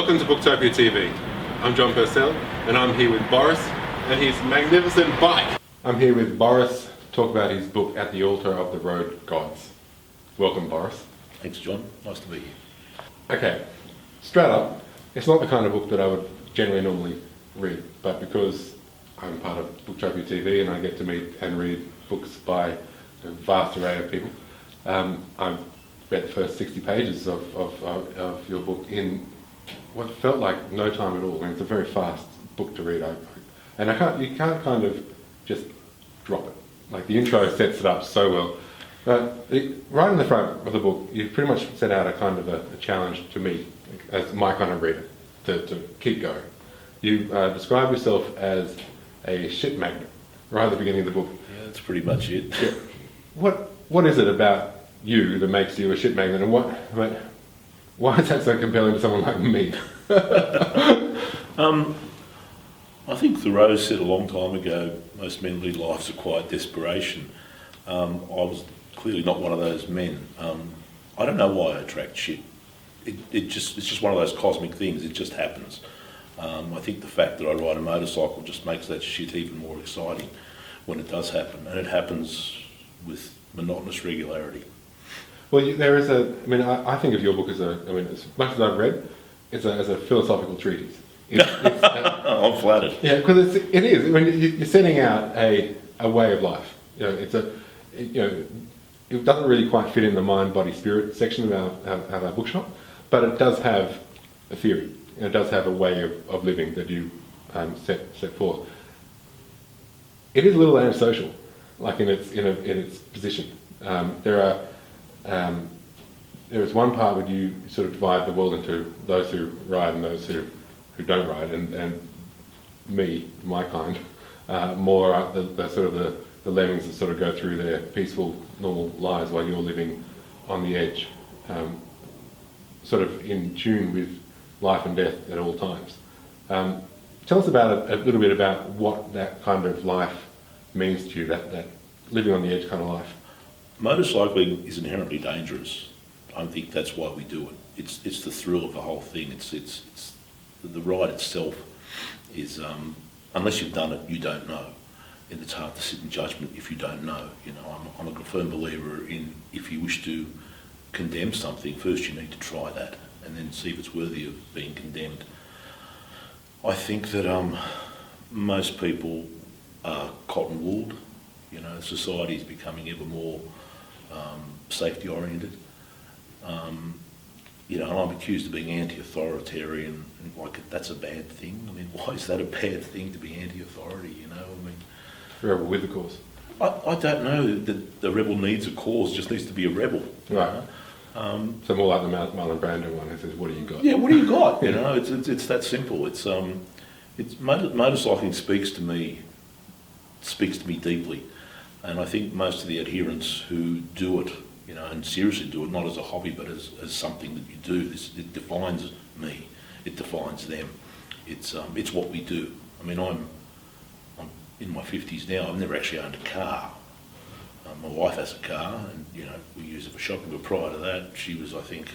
Welcome to Booktopia TV. I'm John Purcell, and I'm here with Boris and his magnificent bike. I'm here with Boris to talk about his book, At the Altar of the Road Gods. Welcome, Boris. Thanks, John. Nice to be here. Okay, straight up, it's not the kind of book that I would generally normally read, but because I'm part of Booktopia TV and I get to meet and read books by a vast array of people, I've read the first 60 pages of your book in what felt like no time at all. I mean, it's a very fast book to read, you can't kind of just drop it. Like, the intro sets it up so well. But right in the front of the book, you pretty much set out a kind of a challenge to me, as my kind of reader, to keep going. You describe yourself as a shit magnet right at the beginning of the book. Yeah, that's pretty much it. Yeah. What is it about you that makes you a shit magnet, and why is that so compelling to someone like me? I think Thoreau said a long time ago, most men lead lives of quiet desperation. I was clearly not one of those men. I don't know why I attract shit. It's just one of those cosmic things. It just happens. I think the fact that I ride a motorcycle just makes that shit even more exciting when it does happen, and it happens with monotonous regularity. Well, I think of your book as as much as I've read, as a philosophical treatise. I'm flattered. Yeah, because it is. I mean, you're setting out a way of life. It doesn't really quite fit in the mind, body, spirit section of our bookshop, but it does have a theory. It does have a way of living that you set forth. It is a little antisocial, like in its position. There is one part where you sort of divide the world into those who ride and those who don't ride, and me, my kind, more are the lemmings that sort of go through their peaceful, normal lives while you're living on the edge, sort of in tune with life and death at all times. Tell us a little bit about what that kind of life means to you, that living on the edge kind of life. Motorcycling is inherently dangerous. I think that's why we do it. It's the thrill of the whole thing. It's the ride itself is unless you've done it, you don't know, and it's hard to sit in judgment if you don't know. I'm a firm believer in, if you wish to condemn something, first you need to try that and then see if it's worthy of being condemned. I think that most people are cotton-wooled. Society is becoming ever more safety-oriented. And I'm accused of being anti-authoritarian, and that's a bad thing. I mean, why is that a bad thing to be anti-authority? Rebel with the cause. I don't know that the rebel needs a cause; just needs to be a rebel. Right. So more like the Marlon Brando one, who says, "What do you got?" Yeah, what do you got? It's that simple. Motorcycling speaks to me deeply, and I think most of the adherents who do it, and seriously do it, not as a hobby but as something that you do. It defines me. It defines them. It's what we do. I mean, I'm in my 50s now. I've never actually owned a car. My wife has a car, and we use it for shopping. But prior to that, she was, I think,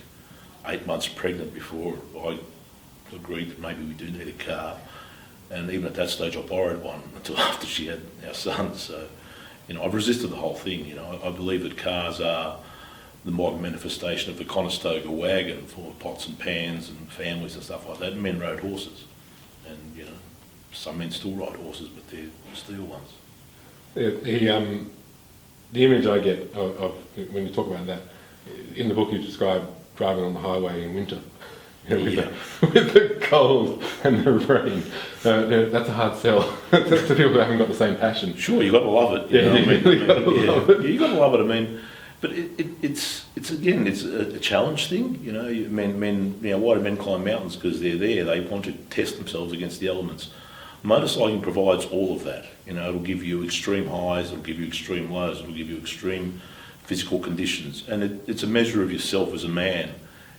8 months pregnant before I agreed that maybe we do need a car. And even at that stage, I borrowed one until after she had our son. So, I've resisted the whole thing. I believe that cars are the modern manifestation of the Conestoga wagon, full of pots and pans and families and stuff like that. And men rode horses, and some men still ride horses, but they're steel ones. Yeah, the image I get of when you talk about that in the book, you describe driving on the highway in winter. With the cold and the rain. That's a hard sell to people who haven't got the same passion. Sure, you've got to love it. You've got to love it. But it's a challenge thing. Why do men climb mountains? Because they're there. They want to test themselves against the elements. Motorcycling provides all of that. It'll give you extreme highs, it'll give you extreme lows, it'll give you extreme physical conditions, and it's a measure of yourself as a man,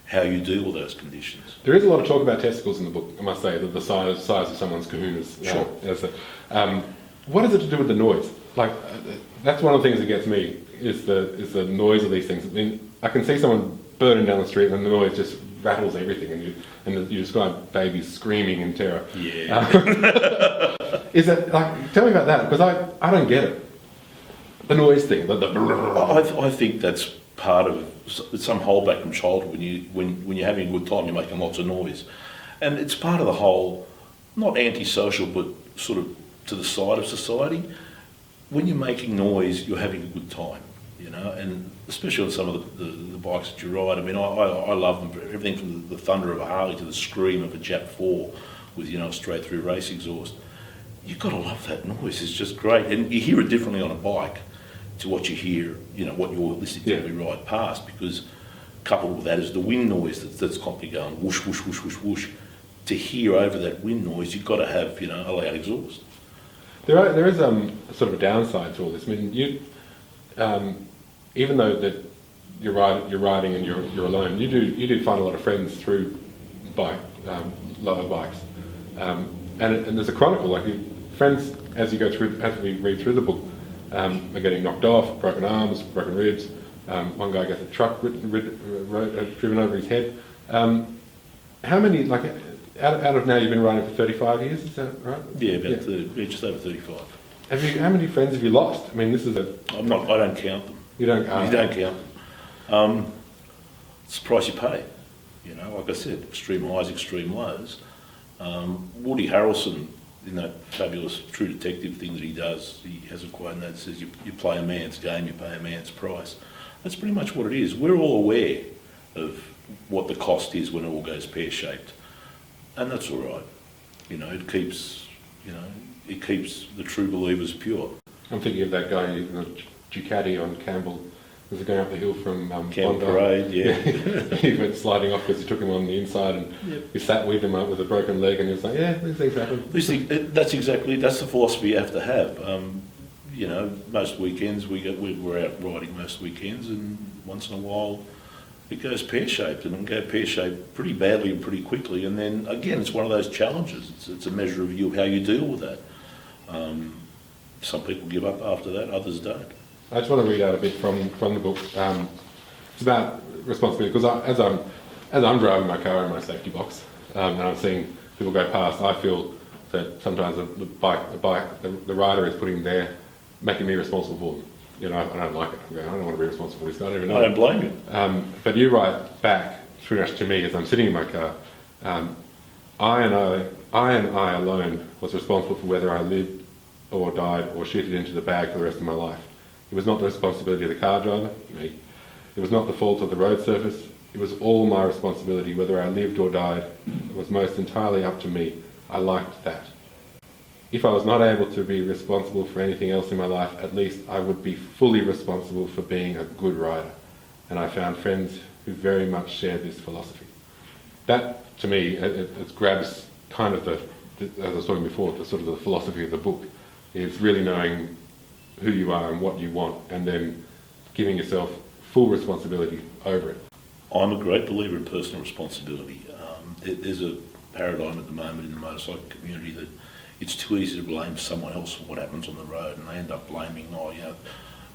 how you deal with those conditions. There is a lot of talk about testicles in the book, I must say, the size of someone's kahunas. Sure. What is it to do with the noise? That's one of the things that gets me, is the noise of these things. I mean, I can see someone burning down the street, and the noise just rattles everything, and you describe babies screaming in terror. Yeah. Is it like? Tell me about that, because I don't get it. The noise thing. I think that's part of some holdback from childhood. When you're having a good time, you're making lots of noise, and it's part of the whole, not antisocial, but sort of to the side of society. When you're making noise, you're having a good time, you know, and especially on some of the bikes that you ride. I mean, I love them, everything from the thunder of a Harley to the scream of a Jap 4 with, you know, straight through race exhaust. You've got to love that noise. It's just great, and you hear it differently on a bike to what you hear, you know, what you're listening to when we ride past, because coupled with that is the wind noise that's constantly going whoosh, whoosh, whoosh, whoosh, whoosh. To hear over that wind noise, you've got to have, you know, a loud exhaust. There is sort of a downside to all this. I mean, even though that you're riding and you're alone, you do find a lot of friends through lower bikes, and there's a chronicle. Like friends, as we read through the book, are getting knocked off, broken arms, broken ribs. One guy gets a truck driven over his head. How many, like, out of now, you've been riding for 35 years, is that right? Yeah, just over 35. How many friends have you lost? I mean, this is I don't count them. You don't. You don't count them. It's the price you pay. You know, like I said, extreme highs, extreme lows. Woody Harrelson, in that fabulous True Detective thing that he does, he has a quote in that says, "You play a man's game, you pay a man's price." That's pretty much what it is. We're all aware of what the cost is when it all goes pear-shaped, and that's all right. You know, it keeps the true believers pure. I'm thinking of that guy, the Ducati on Campbell, was going up the hill from Camp Bondi. Parade, yeah. He went sliding off because he took him on the inside, and he sat with him up with a broken leg, and he was like, "Yeah, these things happen." That's the philosophy you have to have. You know, most weekends we're out riding most weekends, and once in a while it goes pear-shaped, and it can go pear-shaped pretty badly and pretty quickly. And then again, it's one of those challenges. It's a measure of how you deal with that. Some people give up after that, others don't. I just want to read out a bit from the book. It's about responsibility, because as I'm driving my car in my safety box, and I'm seeing people go past, I feel that sometimes the rider is making me responsible for them. You know, I don't like it. I don't want to be responsible for this guy. I don't blame you. But you write back pretty much to me as I'm sitting in my car. I and I alone was responsible for whether I lived or died or shitted into the bag for the rest of my life. It was not the responsibility of the car driver, me. It was not the fault of the road surface. It was all my responsibility. Whether I lived or died, it was most entirely up to me. I liked that. If I was not able to be responsible for anything else in my life, at least I would be fully responsible for being a good rider. And I found friends who very much shared this philosophy. That, to me, it grabs kind of as I was talking before, the sort of the philosophy of the book, is really knowing who you are and what you want, and then giving yourself full responsibility over it. I'm a great believer in personal responsibility. There's a paradigm at the moment in the motorcycle community that it's too easy to blame someone else for what happens on the road, and they end up blaming,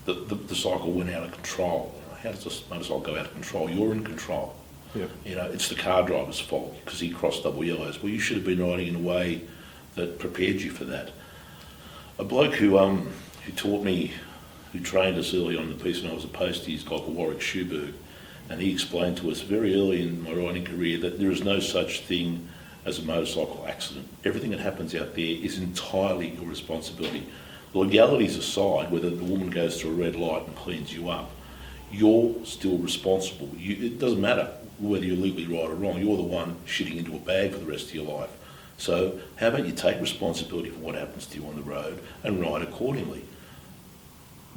the cycle went out of control. How does this motorcycle go out of control? You're in control. Yeah. You know, it's the car driver's fault because he crossed double yellows. Well, you should have been riding in a way that prepared you for that. A bloke who taught me, who trained us early on in the piece when I was a Postie, is called Warwick Schuberg, and he explained to us very early in my riding career that there is no such thing as a motorcycle accident. Everything that happens out there is entirely your responsibility. The legalities aside, whether the woman goes through a red light and cleans you up, you're still responsible. It doesn't matter whether you're legally right or wrong, you're the one shitting into a bag for the rest of your life. So how about you take responsibility for what happens to you on the road and ride accordingly?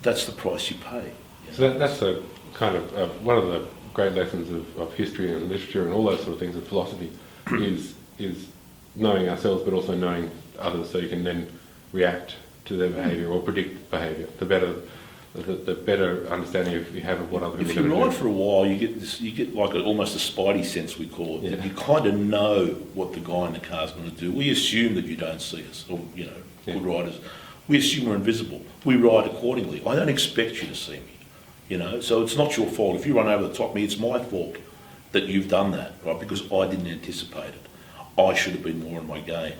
That's the price you pay. So that's a kind of one of the great lessons of history and literature and all those sort of things of philosophy is knowing ourselves, but also knowing others, so you can then react to their behaviour or predict behaviour. The better understanding you have of what other people are going to do. If you ride for a while, you get like almost a spidey sense, we call it. Yeah. You kind of know what the guy in the car is going to do. We assume that you don't see us, or good riders. We assume we're invisible. We ride accordingly. I don't expect you to see me. you know. So it's not your fault. If you run over the top of me, it's my fault that you've done that, right? Because I didn't anticipate it. I should have been more in my game.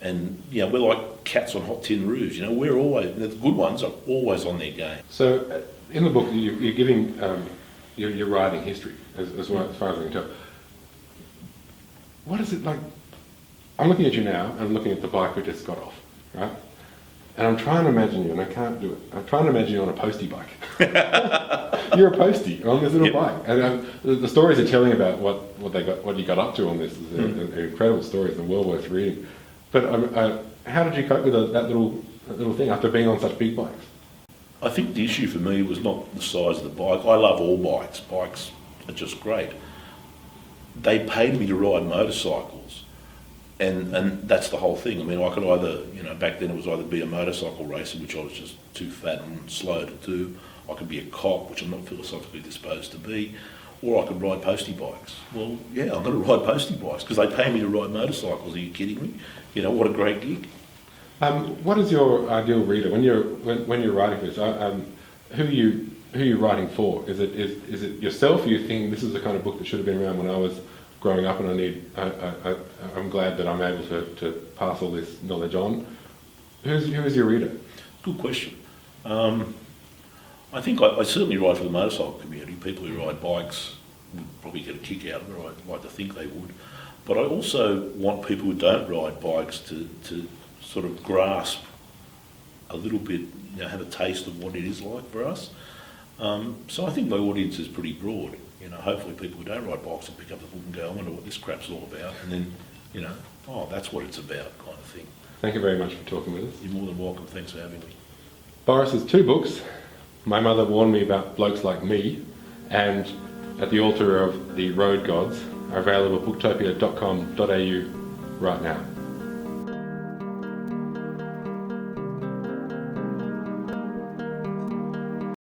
And, you know, we're like cats on hot tin roofs, you know. We're always, the good ones are always on their game. So in the book, you're giving your riding history, as far as I can tell. What is it like? I'm looking at you now, and I'm looking at the bike we just got off, right? And I'm trying to imagine you, and I can't do it. I'm trying to imagine you on a Postie bike. You're a Postie on this little bike, and the stories they're telling about what you got up to on this is an incredible stories and well worth reading. But how did you cope with that little thing after being on such big bikes? I think the issue for me was not the size of the bike. I love all bikes. Bikes are just great. They paid me to ride motorcycles. And that's the whole thing. I mean, I could either, you know, back then it was either be a motorcycle racer, which I was just too fat and slow to do. I could be a cop, which I'm not philosophically disposed to be. Or I could ride Postie bikes. Well, yeah, I'm going to ride Postie bikes because they pay me to ride motorcycles. Are you kidding me? You know, what a great gig. What is your ideal reader when you're writing this? Who are you writing for? Is it yourself? Or you think this is the kind of book that should have been around when I was growing up, and I'm glad that I'm able to pass all this knowledge on. Who is your reader? Good question. I think I certainly write for the motorcycle community. People who ride bikes would probably get a kick out of it, or I'd like to think they would. But I also want people who don't ride bikes to sort of grasp a little bit, you know, have a taste of what it is like for us. So I think my audience is pretty broad. You know, hopefully people who don't ride bikes will pick up the book and go, I wonder what this crap's all about, and then, you know, oh, that's what it's about, kind of thing. Thank you very much for talking with us. You're more than welcome. Thanks for having me. Boris's 2 books, My Mother Warned Me About Blokes Like Me, and At the Altar of the Road Gods, are available at booktopia.com.au right now.